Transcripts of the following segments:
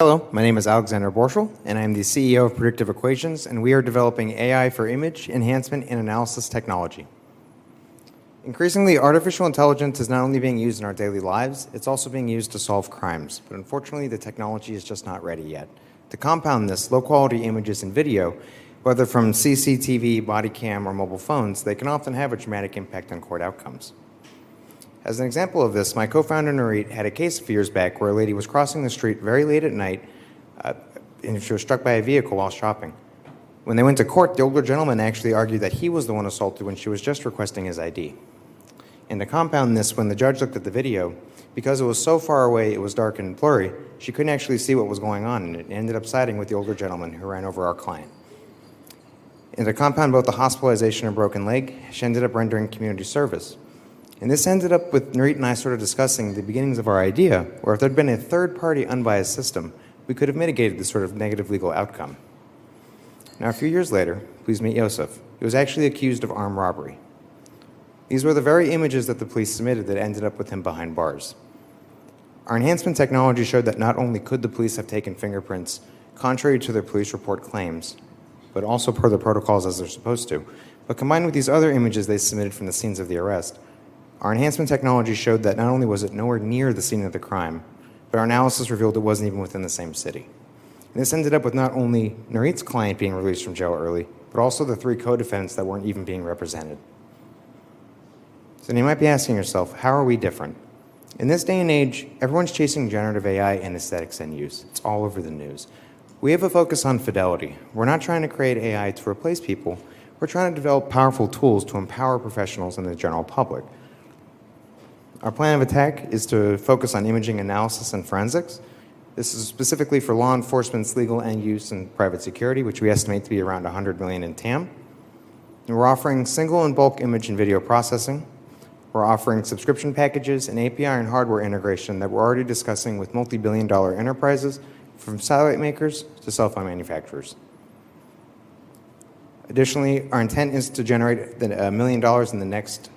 Hello, my name is Alexander Borschel, and I am the CEO of Predictive Equations, and we are developing AI for image enhancement and analysis technology. Increasingly, artificial intelligence is not only being used in our daily lives, it's also being used to solve crimes. But unfortunately, the technology is just not ready yet. To compound this, low-quality images and video, whether from CCTV, body cam, or mobile phones, they can often have a dramatic impact on court outcomes. As an example of this, my co-founder Nurit had a case a few years back where a lady was crossing the street very late at night and she was struck by a vehicle while shopping. When they went to court, the older gentleman actually argued that he was the one assaulted when she was just requesting his ID. And to compound this, when the judge looked at the video, because it was so far away, it was dark and blurry, she couldn't actually see what was going on, and it ended up siding with the older gentleman who ran over our client. And to compound both the hospitalization and broken leg, she ended up rendering community service. And this ended up with Nurit and I sort of discussing the beginnings of our idea, where if there had been a third-party unbiased system, we could have mitigated this sort of negative legal outcome. Now, a few years later, please meet Yosef. He was actually accused of armed robbery. These were the very images that the police submitted that ended up with him behind bars. Our enhancement technology showed that not only could the police have taken fingerprints contrary to their police report claims, but also per the protocols as they're supposed to, but combined with these other images they submitted from the scenes of the arrest, our enhancement technology showed that not only was it nowhere near the scene of the crime, but our analysis revealed it wasn't even within the same city. And this ended up with not only Nurit's client being released from jail early, but also the 3 co-defendants that weren't even being represented. So you might be asking yourself, how are we different? In this day and age, everyone's chasing generative AI and aesthetics and use. It's all over the news. We have a focus on fidelity. We're not trying to create AI to replace people. We're trying to develop powerful tools to empower professionals and the general public. Our plan of attack is to focus on imaging analysis and forensics. This is specifically for law enforcement's legal end use and private security, which we estimate to be around 100 million in TAM. And we're offering single and bulk image and video processing. We're offering subscription packages and API and hardware integration that we're already discussing with multi-billion-dollar enterprises, from satellite makers to cell phone manufacturers. Additionally, our intent is to generate $1 million in the next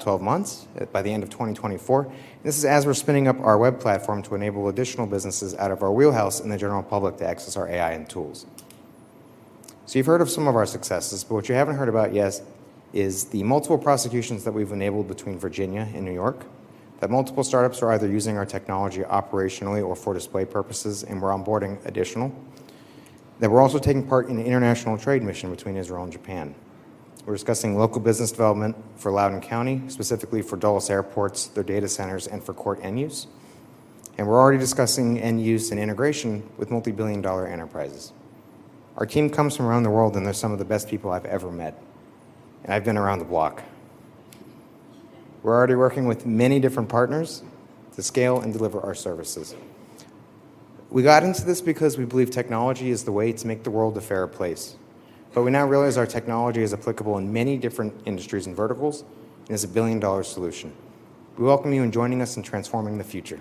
12 months by the end of 2024. This is as we're spinning up our web platform to enable additional businesses out of our wheelhouse and the general public to access our AI and tools. So you've heard of some of our successes, but what you haven't heard about yet is the multiple prosecutions that we've enabled between Virginia and New York, that multiple startups are either using our technology operationally or for display purposes, and we're onboarding additional, that we're also taking part in an international trade mission between Israel and Japan. We're discussing local business development for Loudoun County, specifically for Dulles airports, their data centers, and for court end use. And we're already discussing end use and integration with multi-billion-dollar enterprises. Our team comes from around the world, and they're some of the best people I've ever met. And I've been around the block. We're already working with many different partners to scale and deliver our services. We got into this because we believe technology is the way to make the world a fairer place. But we now realize our technology is applicable in many different industries and verticals, and is a billion-dollar solution. We welcome you in joining us in transforming the future.